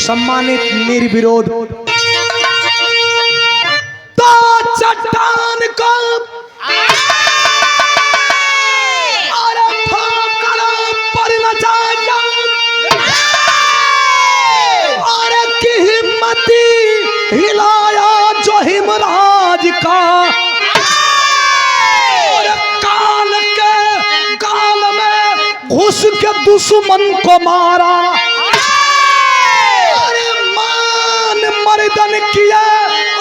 सम्मानित निर्विरोध तो चट्टान को पर न जाया और की हिम्मती हिलाया जो हिमराज का और काल के गाल में घुस के दुश्मन को मारा मर्दन किया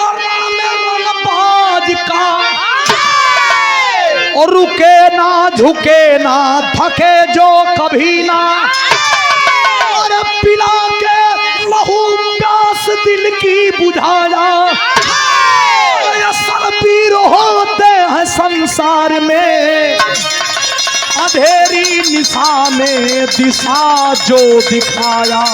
और रंगबाज का और रुके ना झुके ना थके जो कभी ना और पिला के लहू प्यास दिल की बुझाया असल पीर होते हैं संसार में अंधेरी निशा में दिशा जो दिखाया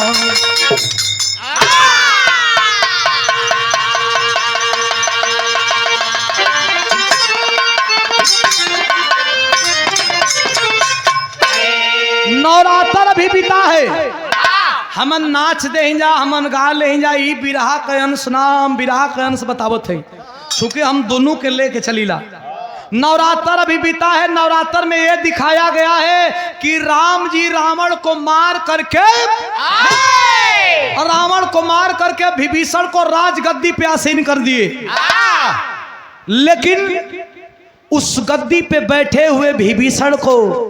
नवरात्र भी बीता है हमन नाच दे जा हमन गा ले जा ई बिरहा के अंश नाम बिरहा के अंश बतावत है चूंकि हम दोनों के लेके चलीला नवरात्र भी बीता है। नवरात्र में ये दिखाया गया है कि राम जी रावण को मार करके विभीषण को राजगद्दी पे आसीन कर दिए लेकिन उस गद्दी पे बैठे हुए विभीषण को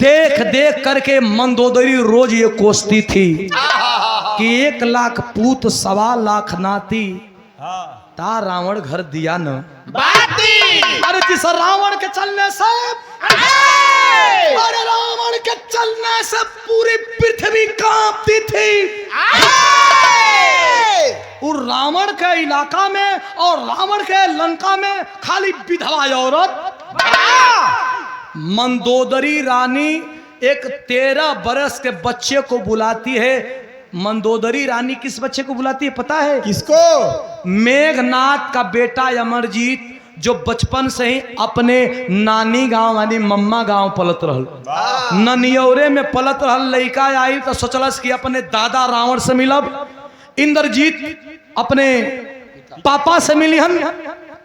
देख देख करके मंदोदरी रोज ये कोसती थी कि 1 लाख पूत 1.25 लाख नाती ता रावण घर दिया न बाती। अरे जिस रावण के चलने से अरे रावण के चलने से पूरी पृथ्वी कांपती थी और रावण के इलाका में और रावण के लंका में खाली विधवा औरत मंदोदरी रानी एक 13 बरस के बच्चे को बुलाती है। मंदोदरी रानी किस बच्चे को बुलाती है पता है? किसको? मेघनाथ का बेटा अमरजीत जो बचपन से ही अपने नानी गांव यानी मम्मा गांव पलत रहल ननियौरे में पलत रहल। लड़का आई तो सोचलस कि अपने दादा रावण से मिलब। इंद्रजीत अपने पापा से मिली हम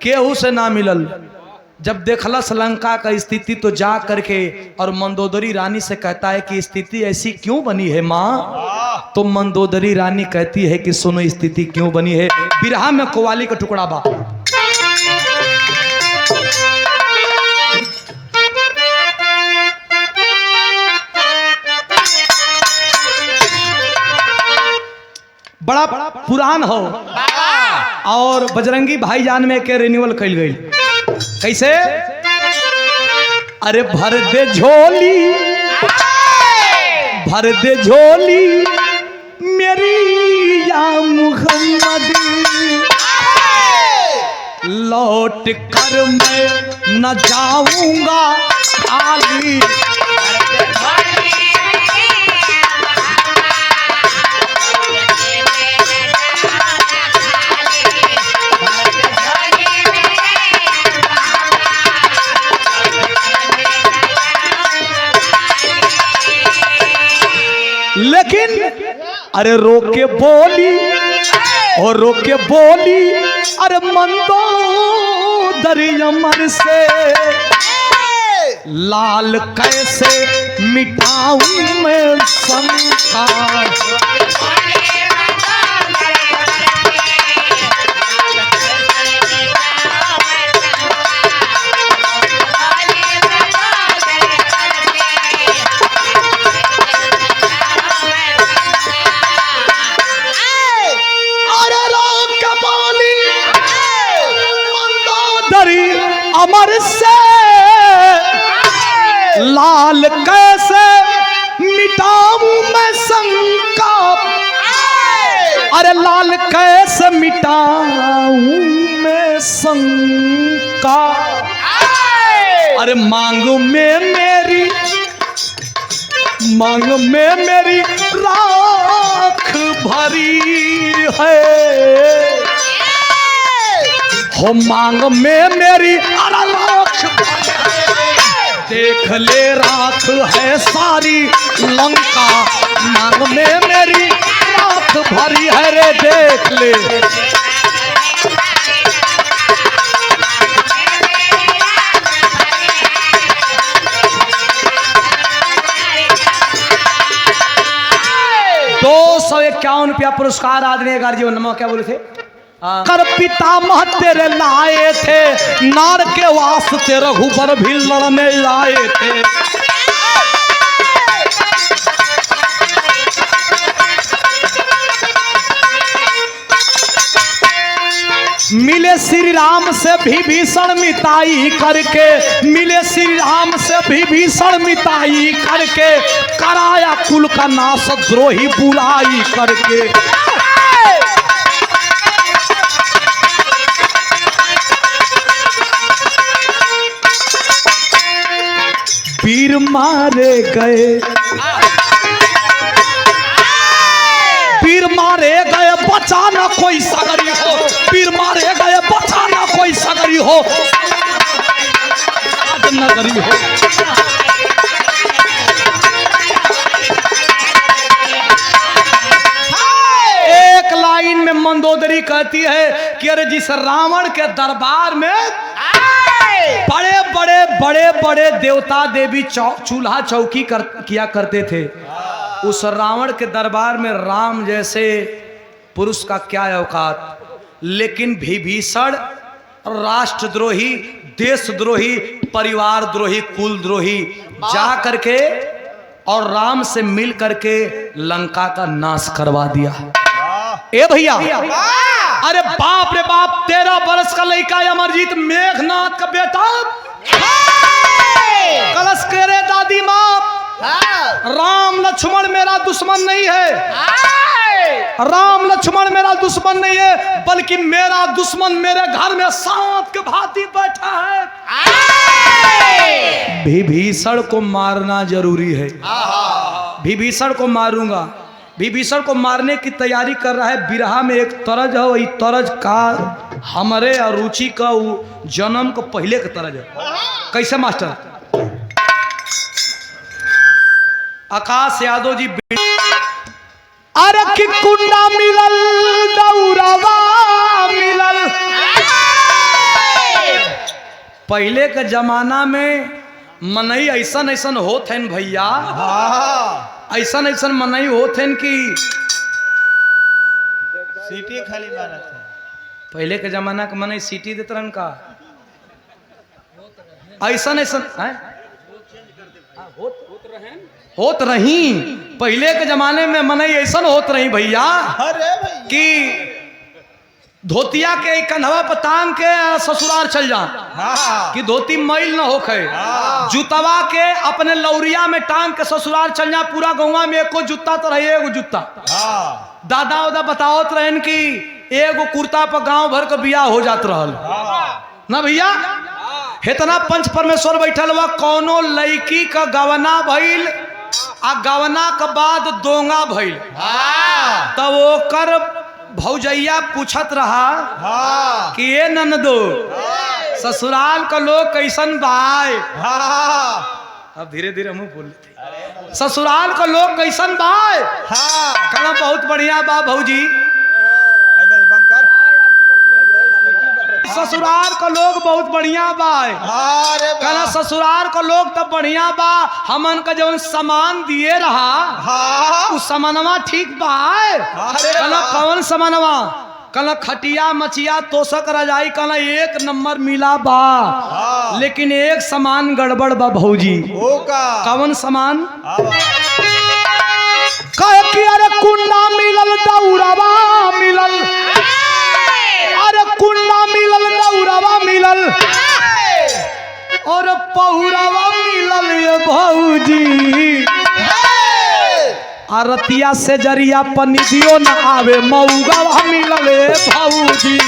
केहू से ना मिलल। जब देखला लंका का स्थिति तो जा करके और मंदोदरी रानी से कहता है कि स्थिति ऐसी क्यों बनी है माँ? तो मंदोदरी रानी कहती है कि सुनो स्थिति क्यों बनी है। बिरहा में कव्वाली का टुकड़ा बा। बड़ा पुरान हो और बजरंगी भाईजान में के रिन्यूअल कैल गई। कैसे? अरे भर दे झोली मेरी या मुहम्मद लौट कर मैं न जाऊंगा खाली। लेकिन अरे रोके बोली अरे मंदोदरी अमर से लाल कैसे मिटाऊं मैं शंका। अमर से लाल कैसे मिटाऊं मैं शंका। अरे लाल कैसे मिटाऊं मैं शंका। अरे मांग में मेरी राख हो मांग में मेरी राख, देख ले राख है सारी लंका, मांग में मेरी राख भरी है रे देख ले। ₹251 पुरस्कार आदरणीय गार्जियन नमः क्या बोले थे? कर पितामह तेरे लाए थे, नार के वास्ते रघुबर भी लड़ने आए थे। मिले श्री राम से विभीषण मिताई करके, मिले श्री राम से विभीषण मिताई करके, कराया कुल का नाश द्रोही बुराई करके। वीर मारे गए, वीर मारे गए बचा ना कोई सगरी हो, वीर मारे गए बचा ना कोई सगरी हो, नगरी हो। एक लाइन में मंदोदरी कहती है कि अरे जिस रावण के दरबार में बड़े बड़े बड़े बड़े देवता देवी चूल्हा चौकी किया करते थे, उस रावण के दरबार में राम जैसे पुरुष का क्या औकात। लेकिन विभीषण राष्ट्रद्रोही, देशद्रोही, परिवार द्रोही, कुल द्रोही जा करके और राम से मिल करके लंका का नाश करवा दिया। ए भैया, अरे बाप रे बाप, 13 वर्ष का लड़का अमरजीत मेघनाथ का बेटा कलश करे दादी माँ, राम लक्ष्मण मेरा दुश्मन नहीं है, राम लक्ष्मण मेरा दुश्मन नहीं है, बल्कि मेरा दुश्मन मेरे घर में सांप के भांति बैठा है। विभीषण को मारना जरूरी है, विभीषण को मारूंगा। विभीषण को मारने की तैयारी कर रहा है। बिरहा में एक तरज है, वही तरज का हमारे अरुचि का जन्म को पहले का तरज है। कैसे मास्टर? आकाश यादव जी, अरे कि कुंडा मिलल दौरावा मिलल। पहले के जमाना में मनई ऐसन ऐसन होत है भैया, ऐसन ऐसन मनई होत है कि सीटी खाली मारत है। पहले के जमाना के मनई सीटी देते रहन का, ऐसन ऐसन होत रही। पहले के जमाने में मनई ऐसन होत रही भैया, अरे भैया कि धोतिया के कन्हवा पर टांग के ससुराल चल जा, कि धोती मैल न होखे। जूतवा के अपने लौरिया में टांग के ससुराल चल जा, पूरा गौवा में एको जूता तो रहे, एगो जूता। दादा उदा बतावत रहन कि एगो कुर्ता पर गांव भर के बियाह हो जात रहल ना भैया। इतना पंच परमेश्वर बैठल हुआ, कौनो लड़की का गवना भइल आ गवना के बाद दोंगा भइल, तब ओकर भौजैया पूछत रहा कि ये ननदो ससुराल का लोग कैसन बाय। अब धीरे धीरे मुंह बोल लेते, ससुराल का लोग कैसन बाय। कहना बहुत बढ़िया बा भौजी, ससुराल का लोग बहुत बढ़िया बा। कहना ससुराल का लोग तब बढ़िया बा, हमन का जौन सामान दिए रहा उस सामानवा ठीक बा। कहना कौन सामानवा? कहना खटिया मचिया तोशक रजाई, कहना 1 नंबर मिला बा, लेकिन एक सामान गड़बड़ बा भौजी। कौन सामान? कहे कि अरे कुंडा मिलल दौरावा मिलल, अरे कुंडा मिलल दौरावा मिलल, और पहुरावा मिलल ये भौजी। आरतिया से जरिया पनिदियो न आवे, मऊगावा मिलल ये भौजी।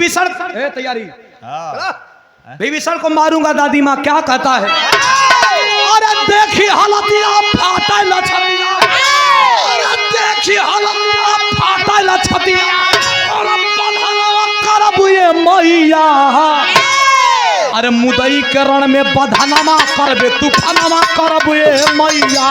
विभीषण ए तैयारी हाँ विभीषण को मारूंगा। दादी माँ क्या कहता है? अरे देखी हालतिया फाटा लछतिया, अरे देखी हालतिया फाटा लछतिया, अरे बधनवा करब ये मैया। अरे मुदई के रण में बधनमा करबे तूफानमा करब ये मैया।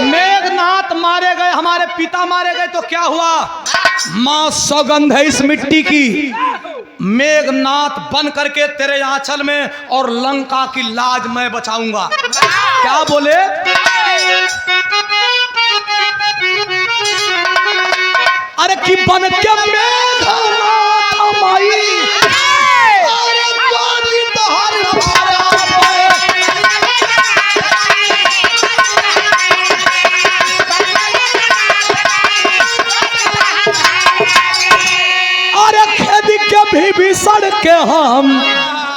मेघनाथ मारे गए, हमारे पिता मारे गए तो क्या हुआ? मां सौगंध है इस मिट्टी की, मेघनाथ बन करके तेरे आंचल में और लंका की लाज मैं बचाऊंगा। क्या बोले? अरे कि बन के मेघनाथ माई, अरे गाली तोहर विभीषण के हम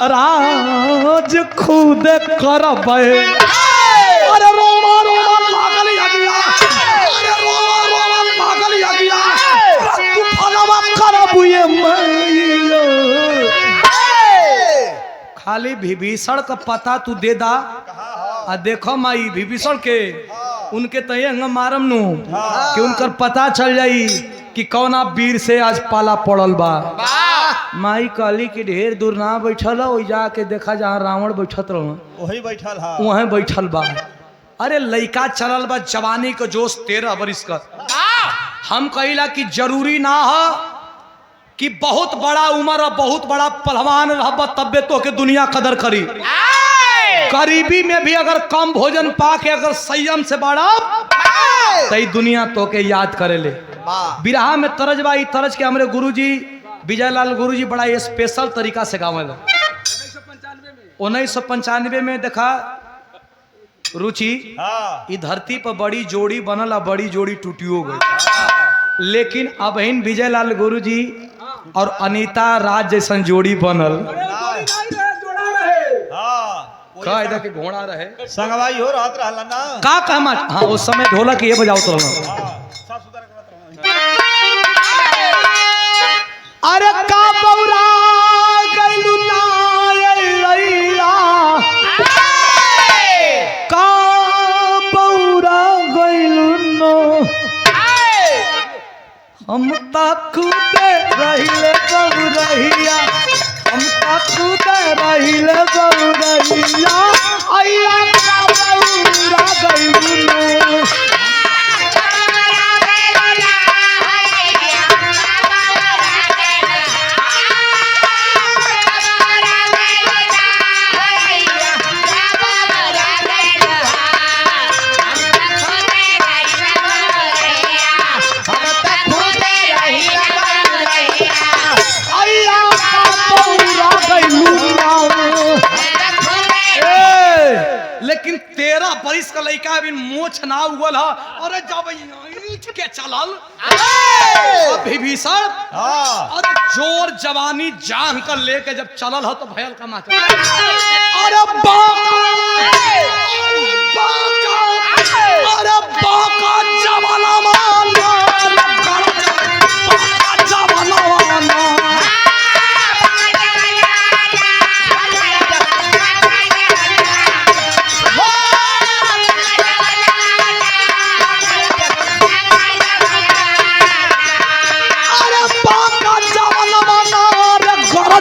राज खुद करब। अरे रोमा रोमा लागल यगिया, अरे रोमा रोमा लागल यगिया, तू फलवा करब ये मैया। खाली विभीषण का पता तू दे दा। आ देखो माई विभीषण के उनके तय अंग मारम नु कि उनकर पता चल जाई कि कौन आप वीर से आज पाला पड़ल बा। माई काली की ढेर दूर ना बैठल हो, जाके देखा जहाँ रावण बैठत रहो वही बैठल हा, वहीं बैठल बा। अरे लइका चलल बा जवानी का जोश 13 बरिस का। हम कहिला कि जरूरी ना हो कि बहुत बड़ा उम्र और बहुत बड़ा पहलवान रहब तब्बे तो के दुनिया कदर करी। गरीबी में भी अगर कम भोजन पा के अगर संयम से बढ़ा तई दुनिया तो के याद करे ले। बिरहा में तरज बा, ई तरज के हमरे गुरुजी विजयलाल गुरुजी बड़ा स्पेशल तरीका से गावे। 1995 में देखा रुचि हाँ ई धरती पर बड़ी जोड़ी बनल, बड़ी जोड़ी टूटियो गई, लेकिन अब इन विजयलाल गुरुजी और अनीता राज जैसन जोड़ी बनल। का इधर के घोड़ा रहे संगवाई हो रहत रहला ना का कहमा। हाँ उस समय ढोलक ये बजाओ तो अरे का बौरा गइलू ना लैला, का बौरा गइलू नो, हम ता खुदे रहिले बौरहिया, हम ता खुदे रहिले बौरहिया, आइया का बौरा गइलू नो। लेकिन 13 बरिस का लड़का अभी मोछ ना उगल है। अरे जब के चलल विभीषण और जोर जवानी जान कर लेके जब चलल है तो भयल का माचा। अरे बाका जवाना माना, बाका जवाना माना।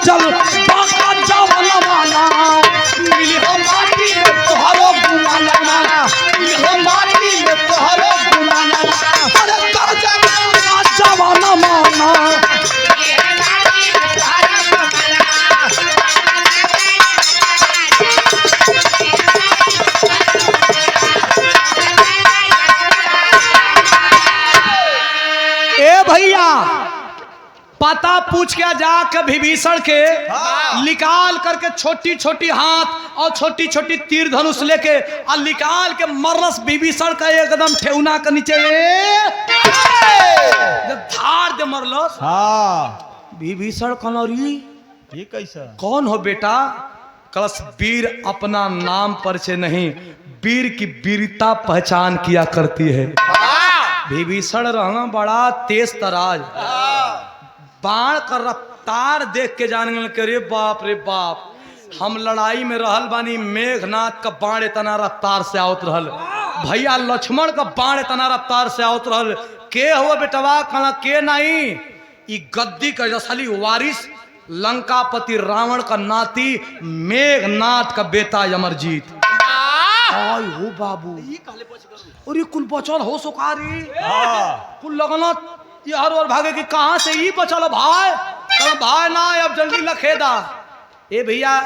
जल बाका जवन माना, मिली हो माटी में तोहरो गुमाना, मिली हो माटी में तोहरो गुमाना। अरे गरजा बाका जवन माना, ए भैया पता पूछ के जाके विभीषण के निकाल करके छोटी छोटी हाथ और छोटी छोटी तीर धनुष लेके और निकाल के मरलस विभीषण का एकदम ठेहुना के नीचे जब धार दे मरलस। हाँ विभीषण कनौरी ये कैसा कौन हो बेटा? कलश वीर अपना नाम पर से नहीं, वीर की वीरता पहचान किया करती है। विभीषण रहना बड़ा तेज तराज, बाण का रफ्तार देख के जान गए कि रे बाप हम लड़ाई में रहल बानी, मेघनाथ का बाण इतना रफ्तार से आवत रहल, भैया लक्ष्मण का बाण इतना रफ्तार से आवत रहल। के हुआ बेटवा? कहला के नहीं, ई गद्दी का असली वारिस लंकापति रावण का नाती मेघनाथ का बेटा अमरजीत। आय हो बाबू, और ये कुल बचल हो सुकारी कुल लगना ये हर और भागे कि कहाँ से ही बचल भाई? भाई ना अब जल्दी लखेदा। ए भैया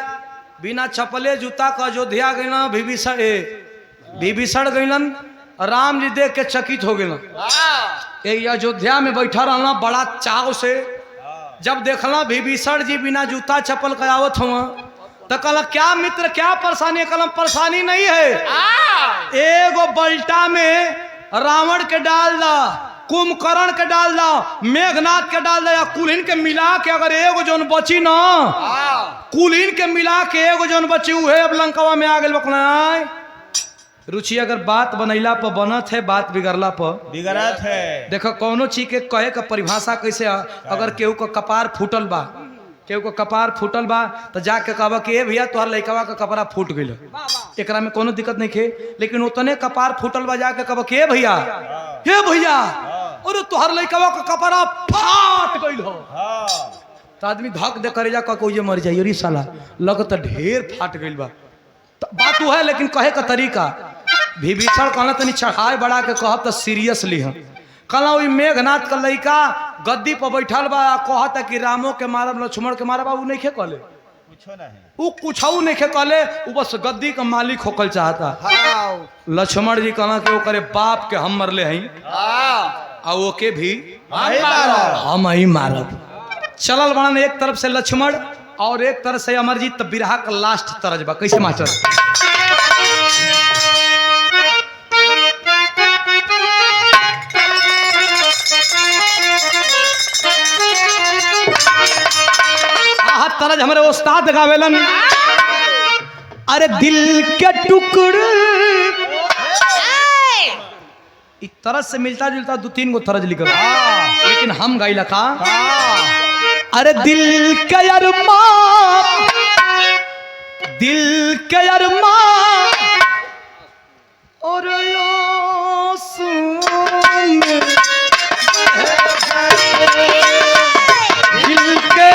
बिना चपले जूता का अयोध्या गईना विभीषण गईलन, राम जी देख के चकित हो गए। अयोध्या में बैठा रहना बड़ा चाव से, जब देखला विभीषण जी बिना जूता चप्पल का आवत हुआ तो कहला क्या मित्र क्या परेशानी? कलम परेशानी नहीं है, एगो बल्टा में रावण के डाल दा, कुंभकर्ण के डाल दा, मेघनाथ के डाल दा, या कुलीन के मिला के अगर एगो जौन बची ना, कुलीन के मिला के एगो जौन बची उहे अब लंकावा में आ गए। बकना रुचि अगर बात बनैला पर बनत है, बात बिगड़ला पर बिगड़त है। देखो कौनो चीज के कहे का परिभाषा कैसे है? अगर केहू का कपार फूटल बा, केहू का कपार फूटल बा तो जाके कहबा कि ए भैया तोहर लइकवा का कपड़ा फूट गइल, एकरा में कोनो दिक्कत नहीं खे। लेकिन उतने कपार फूटल बा जाके कहबा कि ए भैया अरे तोहर लइकवा का कपड़ा फाट गइल हो, तो आदमी धक दे करे जा कोई मर जाइए रे साला, लगत ढेर फाट गइल बा। तो बात वो है, लेकिन कहे का तरीका विभीषण कहना तनी चढ़ाए बढ़ा के कहब तो सीरियसली है। कहला वही मेघनाथ का लइका गद्दी पर बैठल बा, कहता कि रामो के मारब लक्ष्मण के मारब, उ नहीं खे कहले, उ कुछ नहीं खे कहले, उ बस गद्दी का मालिक होकल चाहता। लक्ष्मण जी कहना कि ओकरे बाप के हम मरले हई आ ओके भी हम ही मारब। चलल बड़न एक तरफ से लक्ष्मण और एक तरफ से अमरजीत, तब बिरहा का लास्ट तरज बा कैसे मास्टर? तरज हमारे उस्ताद गावेलन, अरे दिल के टुकड़े इस तरज से मिलता जुलता दो तीन गो तरज लिखल, लेकिन हम गाइला का अरे दिल के अरमान, दिल के अरमान और दिल के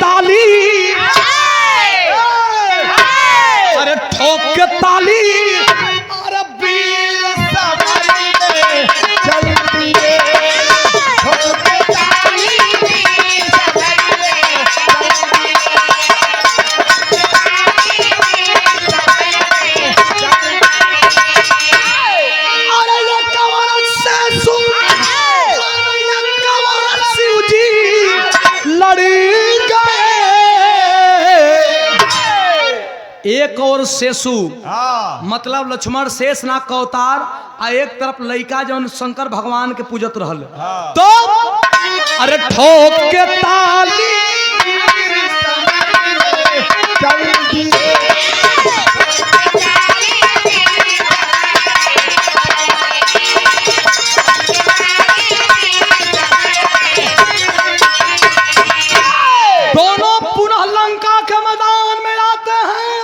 ताली, अरे बील सवारी में चलती है, ठोके ताली बील सवारी में चलती है। अरे ये कमर से सुन, अरे ये कमर शिव जी लड़ी गए। एक और शेषु मतलब लक्ष्मण शेष नाग का अवतार, आ एक तरफ लइका जौन शंकर भगवान के पूजत रहल। तो अरे ठोक के ताली दोनों पुनः लंका के मैदान में आते हैं।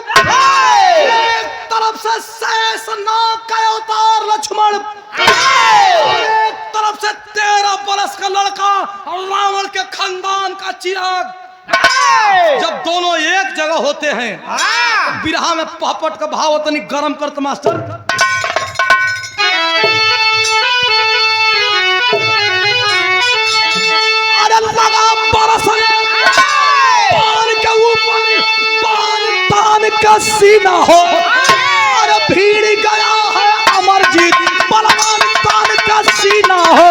एक तरफ से शेष नाग का अवतार लक्ष्मण, एक तरफ से 13 बरस का लड़का रावण के खानदान का चिराग। जब दोनों एक जगह होते हैं, बिरहा में पहपट का भाव तनी गरम करते मास्टर। अरे लगा सीना हो। अरे भीड़ गया है अमरजीत बलवान तान का सीना हो।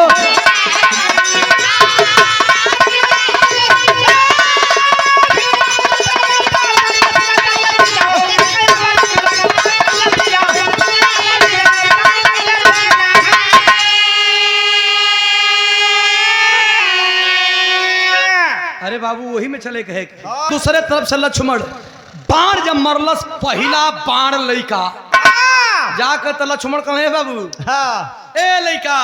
अरे बाबू वही में चले कहे दूसरे तरफ से लक्ष्मण बाण जब मरलस पहला बाण लइका जाकर तो लक्ष्मण कहे बाबू हाँ ए लइका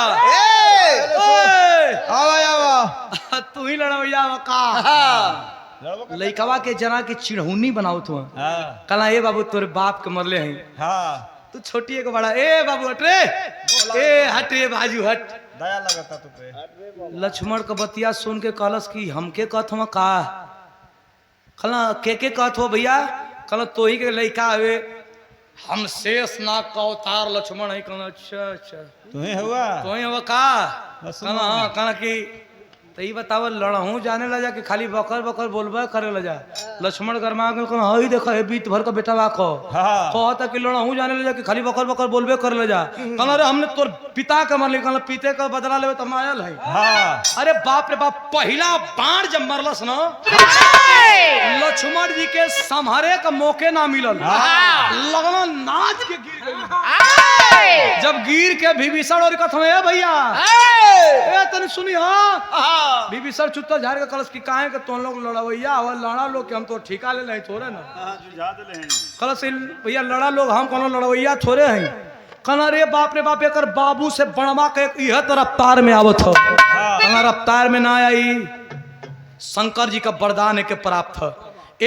आवा तू ही लड़वैया का लइकवा के जना के चिढ़ौनी बनाओ तू हाँ कला ए बाबू तोरे बाप के मरले हैं हाँ तू छोटी एक बड़ा ए बाबू हट रे ए हट रे बाजू हट। दया लगता तू पे लक्ष्मण का बतिया सुन के कहलस कि हमके कहत हम का कला के कहत हो भैया कल तो ही के लइका हवे हम शेष नाग का अवतार लक्ष्मण है कहना अच्छा अच्छा तुम्हें हुआ तो ही हो का लक्ष्मण। कहना हाँ कहना कि तो ये बताओ लड़हूँ जाने लगा कि खाली बकर बकर बोलबा करे लजा लक्ष्मण गरमा के कहना हई देखो हे बीत भर का बेटा बा को हाँ कहता कि लड़हूँ जाने लगा कि खाली बकर बकर बोलबे करे लजा कहना अरे हमने तोर पिता के मरली कहना पिते का बदला लेवे तो मायल है। हाँ अरे बाप रे बाप पहला बाण जब मरलस ना लक्ष्मण जी के संहारे का मौके ना मिलल लगना नाच के गिर गई। जब गिर के विभीषण और कथम है भैया ए तने सुनी हाँ विभीषण चुत्ता झाड़ के कलश की काहे के तुम लोग लड़वैया हो लड़ा लोग के हम तो ठिका ले नहीं थोड़े ना कलश भैया लड़ा लोग हम कोनो लड़वैया थोड़े हैं कहना रे बाप एकर बाबू से बड़वा के यह तो रफ्तार में आवत हो कहना रफ्तार में ना आई शंकर जी का वरदान के प्राप्त है।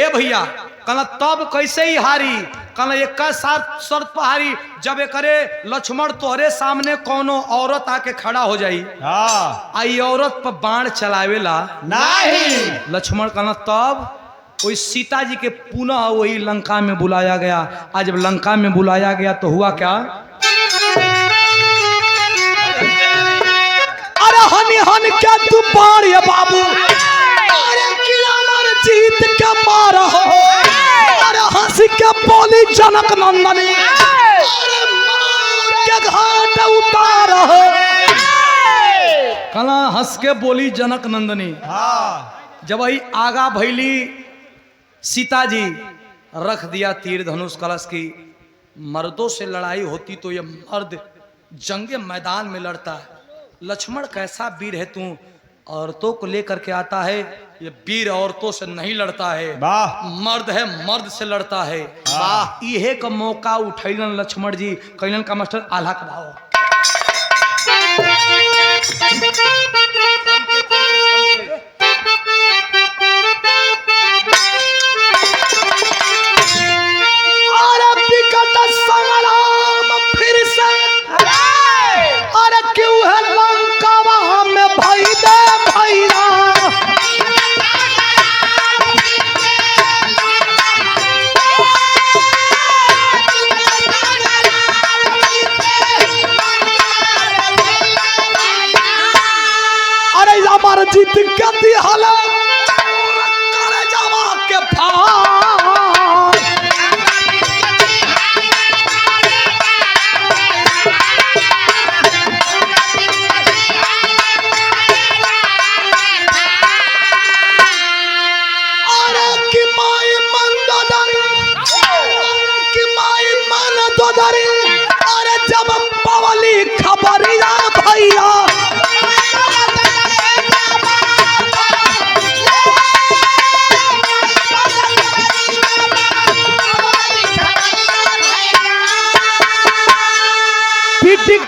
ए भैया कहना तब कैसे ही हारी कहना एक साथ शर्त पर हारी जब एकरे लक्ष्मण तोहरे सामने कोनो औरत आके खड़ा हो जाई हाँ आई औरत पर बाण चलावेला नहीं लक्ष्मण कहना तब वही सीता जी के पुनः वही लंका में बुलाया गया। आज जब लंका में बुलाया गया तो हुआ क्या अरे हनी हन क्या तू बाण ये बाबू जीत के मारा हो अरे हंसी के बोली जनक नंदनी अरे मार के घाट उतार हो कला हंस के बोली जनक नंदनी। हाँ जब वही आगा भैली सीता जी रख दिया तीर धनुष कलश की मर्दों से लड़ाई होती तो ये मर्द जंगे मैदान में लड़ता है। लक्ष्मण कैसा वीर है तू औरतों को लेकर के आता है ये वीर औरतों से नहीं लड़ता है मर्द है मर्द से लड़ता है। वाह इहे का मौका उठैलन लक्ष्मण जी कैलन का मास्टर आल्हा का भाव अरे विकट संग्राम फिर से अरे क्यों है लंका वहां में भाई दे भैया अरे हमारे जीत के दिहल करे जावा के भाग अरे कि माई मन दोदरी अरे जब पवली खबरिया भैया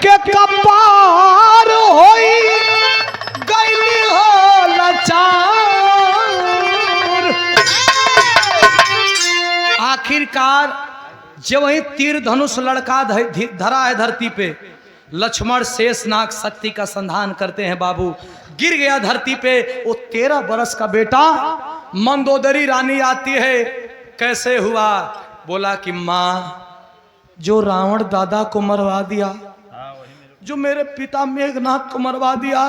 के कपार होई गईली हो लाचार। आखिरकार जब वही तीर धनुष लड़का धरा है धरती पे लक्ष्मण शेषनाग शक्ति का संधान करते हैं बाबू गिर गया धरती पे वो 13 बरस का बेटा मंदोदरी रानी आती है कैसे हुआ बोला कि माँ जो रावण दादा को मरवा दिया जो मेरे पिता मेघनाथ को मरवा दिया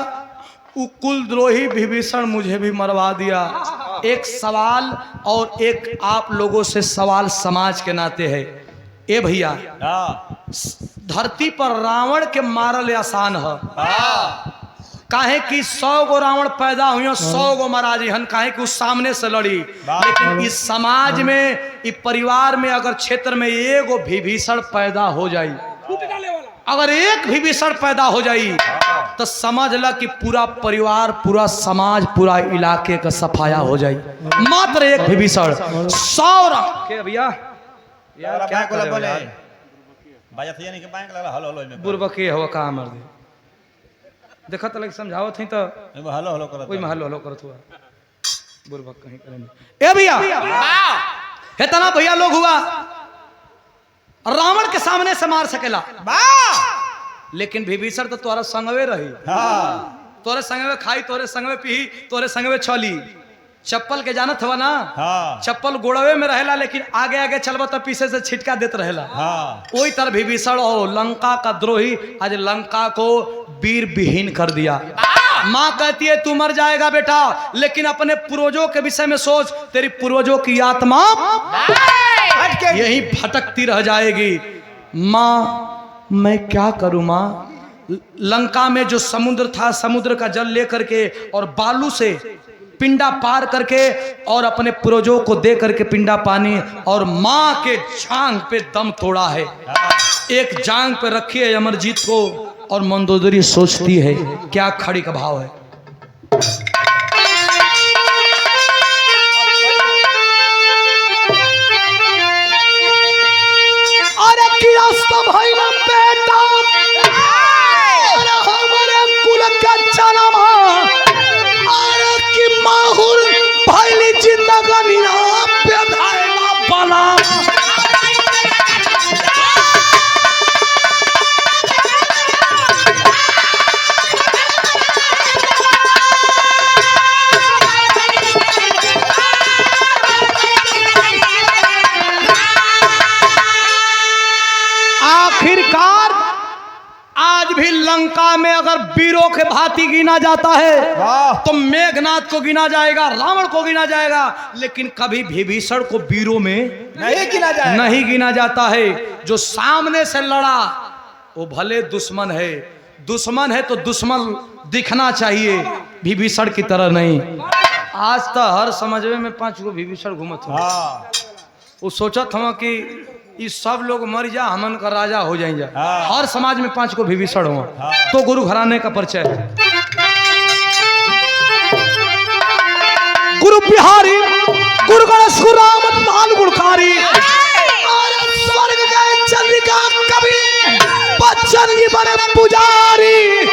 वो कुलद्रोही विभीषण मुझे भी मरवा दिया एक सवाल और एक आप लोगों से सवाल समाज के नाते है। ए भैया, हाँ धरती पर रावण के मारल आसान है। हाँ काहे कि 100 गो रावण पैदा हुए, 100 गो महाराज हन, काहे कि उस सामने से लड़ी। लेकिन इस समाज में, इस परिवार में, अगर क्षेत्र में एगो विभीषण पैदा हो जाई, अगर एक विभीषण पैदा हो जाई तो समझ ला कि पूरा परिवार, पूरा समाज, पूरा इलाके का सफाया हो जाई। मात्र एक विभीषण 100 के भैया यार क्या बोले बोले बाजा थे नहीं के बैंक लगा हलो हलो में बुरबके हो का मर दे देखा तो लग समझावत हई तो हलो हलो करत कोई में हलो हलो करत हुआ बुरबक कहीं करेंगे। ए भैया, इतना भैया लोग हुआ रावण के सामने से मार सकेला, लेकिन विभीषण तो तोरा संगवे रही, तोरे संगवे खाई, तोरे संगवे पी, तोरे संगवे चली। चप्पल के जानत हवा ना, चप्पल गोड़वे में रहेला, लेकिन आगे आगे चलबा तो पीछे से छिटका देत रहेला। वही तरह विभीषण हो लंका का द्रोही आज लंका को वीर विहीन कर दिया। माँ कहती है तू मर जाएगा बेटा, लेकिन अपने पूर्वजों के विषय में सोच, तेरी पूर्वजों की आत्मा यही भटकती रह जाएगी। माँ मैं क्या करूं माँ? लंका में जो समुद्र था, समुद्र का जल लेकर के और बालू से पिंडा पार करके और अपने पूर्वजों को दे करके पिंडा पानी और माँ के जांग पे दम तोड़ा है। एक जांग पे रखी है अमरजीत को और मंदोदरी सोचती है क्या खड़ी का भाव है। अरे किया सब है ना बेटा, अरे हमारे कुल का जन्म, अरे कि माहुर पहली जिंदगानी पे धायला बना। आखिरकार आज भी लंका में अगर वीरों के भांति गिना जाता है तो मेघनाथ को गिना जाएगा, रावण को गिना जाएगा, लेकिन कभी विभीषण को वीरों में नहीं गिना जाता है। जो सामने से लड़ा वो भले दुश्मन है तो दुश्मन दिखना चाहिए, विभीषण की तरह नहीं। आज तो हर समझवे में 5 गो विभीषण घूमत हो। वो सोचत हम कि ये सब लोग मर जा, हमन का राजा हो जाएंगे। हर समाज में 5 को विभीषण हो तो गुरु घराने का परिचय है। गुरु बिहारी, गुरु गणेश, गुरु राम, लाल गुणकारी, स्वर्ग गए चंद्रिका कवि, बच्चन जी बने पुजारी।